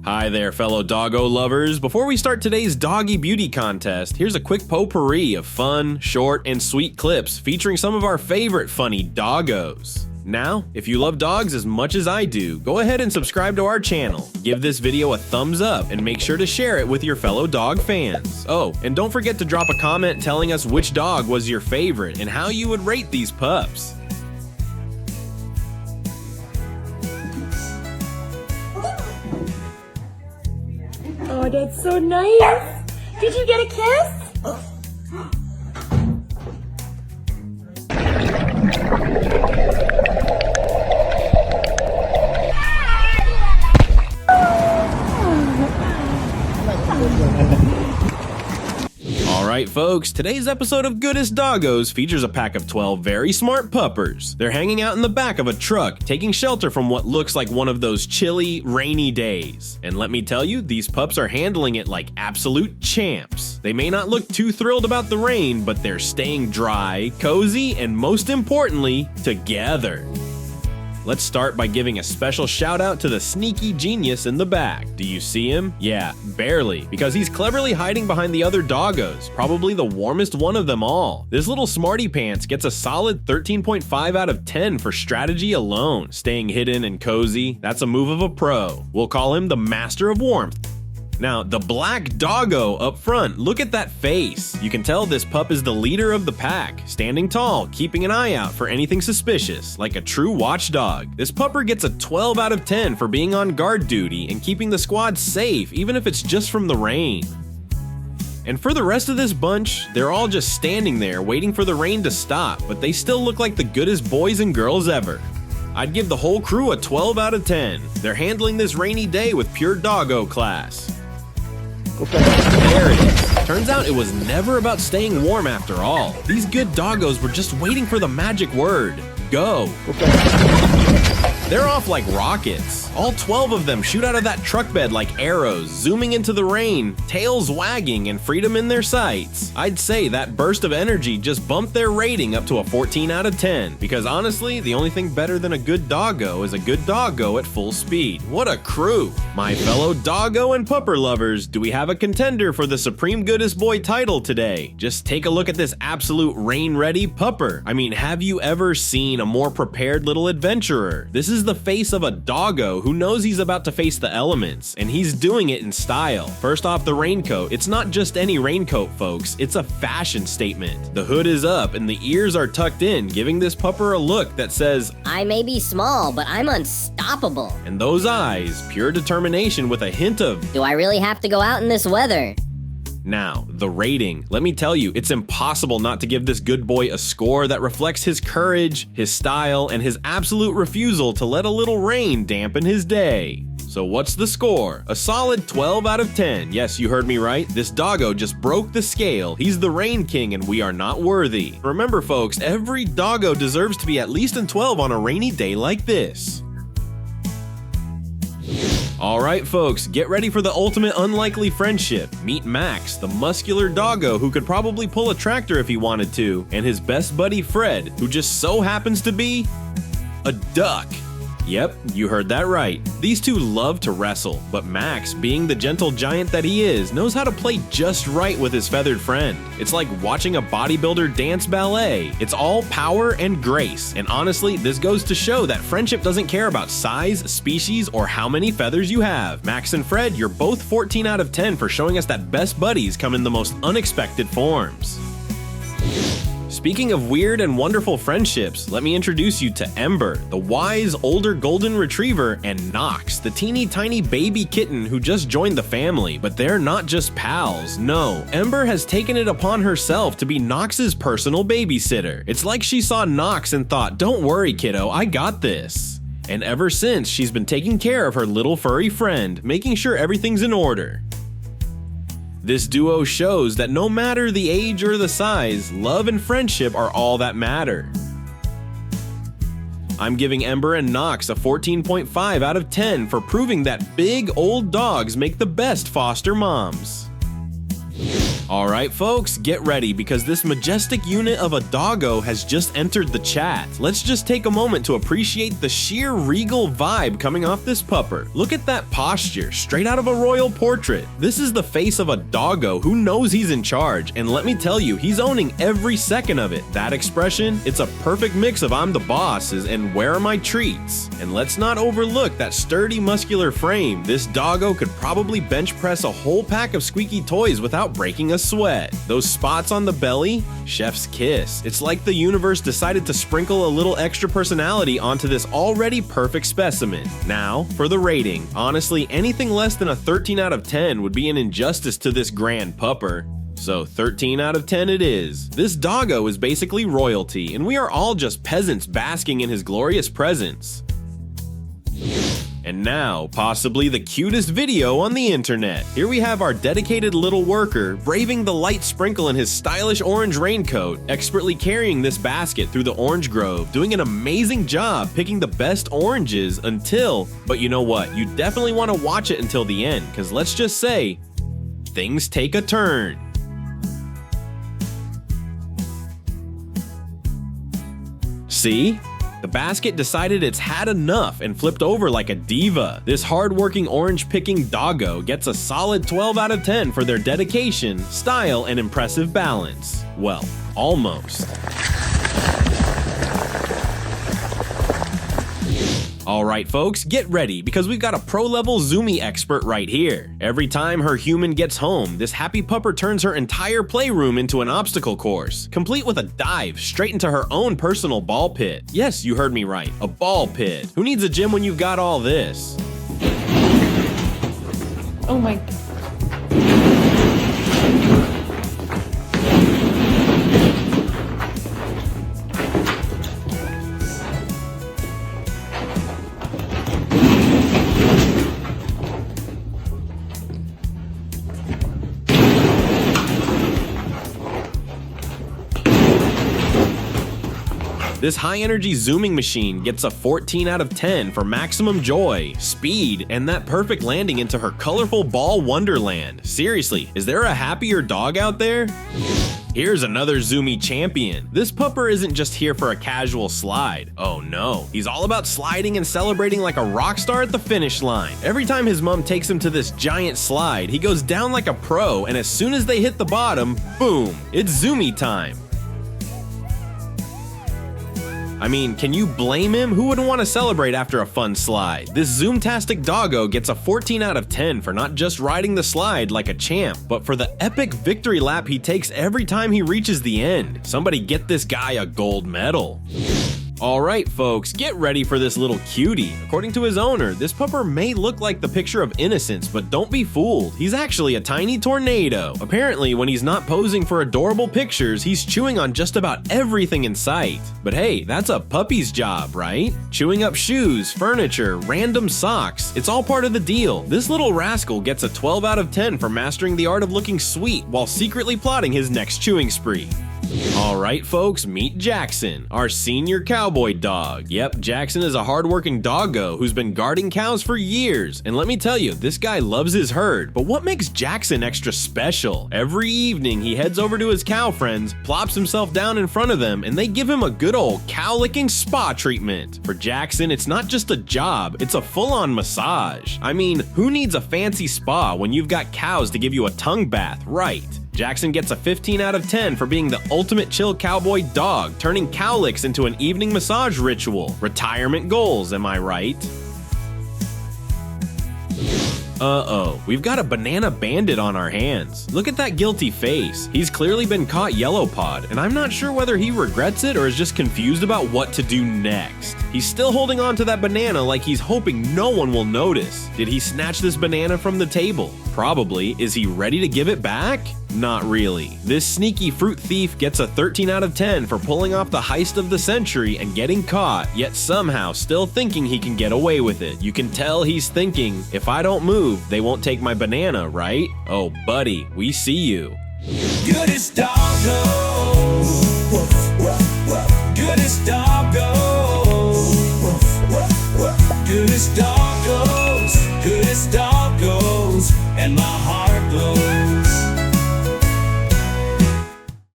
Hi there, fellow doggo lovers. Before we start today's doggy beauty contest, here's a quick potpourri of fun, short, and sweet clips featuring some of our favorite funny doggos. Now, if you love dogs as much as I do, go ahead and subscribe to our channel. Give this video a thumbs up and make sure to share it with your fellow dog fans. Oh, and don't forget to drop a comment telling us which dog was your favorite and how you would rate these pups. Oh, that's so nice. Did you get a kiss? Alright folks, today's episode of Goodest Doggos features a pack of 12 very smart puppers. They're hanging out in the back of a truck, taking shelter from what looks like one of those chilly, rainy days. And let me tell you, these pups are handling it like absolute champs. They may not look too thrilled about the rain, but they're staying dry, cozy, and most importantly, together. Let's start by giving a special shout out to the sneaky genius in the back. Do you see him? Yeah, barely, because he's cleverly hiding behind the other doggos, probably the warmest one of them all. This little smarty pants gets a solid 13.5 out of 10 for strategy alone. Staying hidden and cozy, that's a move of a pro. We'll call him the master of warmth. Now, the black doggo up front, look at that face. You can tell this pup is the leader of the pack, standing tall, keeping an eye out for anything suspicious, like a true watchdog. This pupper gets a 12 out of 10 for being on guard duty and keeping the squad safe, even if it's just from the rain. And for the rest of this bunch, they're all just standing there waiting for the rain to stop, but they still look like the goodest boys and girls ever. I'd give the whole crew a 12 out of 10. They're handling this rainy day with pure doggo class. There it is. Turns out it was never about staying warm after all. These good doggos were just waiting for the magic word, go. They're off like rockets. All 12 of them shoot out of that truck bed like arrows, zooming into the rain, tails wagging and freedom in their sights. I'd say that burst of energy just bumped their rating up to a 14 out of 10, because honestly, the only thing better than a good doggo is a good doggo at full speed. What a crew! My fellow doggo and pupper lovers, do we have a contender for the Supreme Goodest Boy title today? Just take a look at this absolute rain-ready pupper. I mean, have you ever seen a more prepared little adventurer? This is the face of a doggo who knows he's about to face the elements, and he's doing it in style. First off, the raincoat. It's not just any raincoat, folks. It's a fashion statement. The hood is up and the ears are tucked in, giving this pupper a look that says, I may be small, but I'm unstoppable. And those eyes, pure determination with a hint of, do I really have to go out in this weather? Now, the rating. Let me tell you, it's impossible not to give this good boy a score that reflects his courage, his style, and his absolute refusal to let a little rain dampen his day. So what's the score? A solid 12 out of 10. Yes, you heard me right. This doggo just broke the scale. He's the rain king and we are not worthy. Remember folks, every doggo deserves to be at least in 12 on a rainy day like this. Alright folks, get ready for the ultimate unlikely friendship. Meet Max, the muscular doggo who could probably pull a tractor if he wanted to, and his best buddy Fred, who just so happens to be a duck. Yep, you heard that right. These two love to wrestle, but Max, being the gentle giant that he is, knows how to play just right with his feathered friend. It's like watching a bodybuilder dance ballet. It's all power and grace, and honestly, this goes to show that friendship doesn't care about size, species, or how many feathers you have. Max and Fred, you're both 14 out of 10 for showing us that best buddies come in the most unexpected forms. Speaking of weird and wonderful friendships, let me introduce you to Ember, the wise older golden retriever, and Knox, the teeny tiny baby kitten who just joined the family. But they're not just pals, no. Ember has taken it upon herself to be Knox's personal babysitter. It's like she saw Knox and thought, don't worry kiddo, I got this. And ever since, she's been taking care of her little furry friend, making sure everything's in order. This duo shows that no matter the age or the size, love and friendship are all that matter. I'm giving Ember and Knox a 14.5 out of 10 for proving that big old dogs make the best foster moms. Alright folks, get ready because this majestic unit of a doggo has just entered the chat. Let's just take a moment to appreciate the sheer regal vibe coming off this pupper. Look at that posture, straight out of a royal portrait. This is the face of a doggo who knows he's in charge, and let me tell you, he's owning every second of it. That expression, it's a perfect mix of I'm the boss and where are my treats? And let's not overlook that sturdy muscular frame. This doggo could probably bench press a whole pack of squeaky toys without breaking a sweat. Those spots on the belly, chef's kiss. It's like the universe decided to sprinkle a little extra personality onto this already perfect specimen. Now, for the rating. Honestly, anything less than a 13 out of 10 would be an injustice to this grand pupper. So 13 out of 10 it is. This doggo is basically royalty, and we are all just peasants basking in his glorious presence. And now, possibly the cutest video on the internet. Here we have our dedicated little worker braving the light sprinkle in his stylish orange raincoat, expertly carrying this basket through the orange grove, doing an amazing job picking the best oranges until, but you know what, you definitely want to watch it until the end, because let's just say, things take a turn. See? The basket decided it's had enough and flipped over like a diva. This hard-working orange-picking doggo gets a solid 12 out of 10 for their dedication, style, and impressive balance. Well, almost. Alright folks, get ready because we've got a pro-level zoomie expert right here. Every time her human gets home, this happy pupper turns her entire playroom into an obstacle course, complete with a dive straight into her own personal ball pit. Yes, you heard me right, a ball pit. Who needs a gym when you've got all this? Oh my god. This high-energy zooming machine gets a 14 out of 10 for maximum joy, speed, and that perfect landing into her colorful ball wonderland. Seriously, is there a happier dog out there? Here's another zoomie champion. This pupper isn't just here for a casual slide. Oh no, he's all about sliding and celebrating like a rock star at the finish line. Every time his mom takes him to this giant slide, he goes down like a pro, and as soon as they hit the bottom, boom, it's zoomie time. I mean, can you blame him? Who wouldn't want to celebrate after a fun slide? This zoom-tastic doggo gets a 14 out of 10 for not just riding the slide like a champ, but for the epic victory lap he takes every time he reaches the end. Somebody get this guy a gold medal. Alright folks, get ready for this little cutie. According to his owner, this pupper may look like the picture of innocence, but don't be fooled. He's actually a tiny tornado. Apparently, when he's not posing for adorable pictures, he's chewing on just about everything in sight. But hey, that's a puppy's job, right? Chewing up shoes, furniture, random socks. It's all part of the deal. This little rascal gets a 12 out of 10 for mastering the art of looking sweet while secretly plotting his next chewing spree. Alright folks, meet Jackson, our senior cowboy dog. Yep, Jackson is a hardworking doggo who's been guarding cows for years. And let me tell you, this guy loves his herd. But what makes Jackson extra special? Every evening he heads over to his cow friends, plops himself down in front of them, and they give him a good old cow-licking spa treatment. For Jackson, it's not just a job, it's a full-on massage. I mean, who needs a fancy spa when you've got cows to give you a tongue bath, right? Jackson gets a 15 out of 10 for being the ultimate chill cowboy dog, turning cow licks into an evening massage ritual. Retirement goals, am I right? Uh-oh, we've got a banana bandit on our hands. Look at that guilty face. He's clearly been caught yellow pod, and I'm not sure whether he regrets it or is just confused about what to do next. He's still holding on to that banana like he's hoping no one will notice. Did he snatch this banana from the table? Probably. Is he ready to give it back? Not really. This sneaky fruit thief gets a 13 out of 10 for pulling off the heist of the century and getting caught, yet somehow still thinking he can get away with it. You can tell he's thinking, if I don't move, they won't take my banana, right? Oh, buddy, we see you. Goodest Doggos.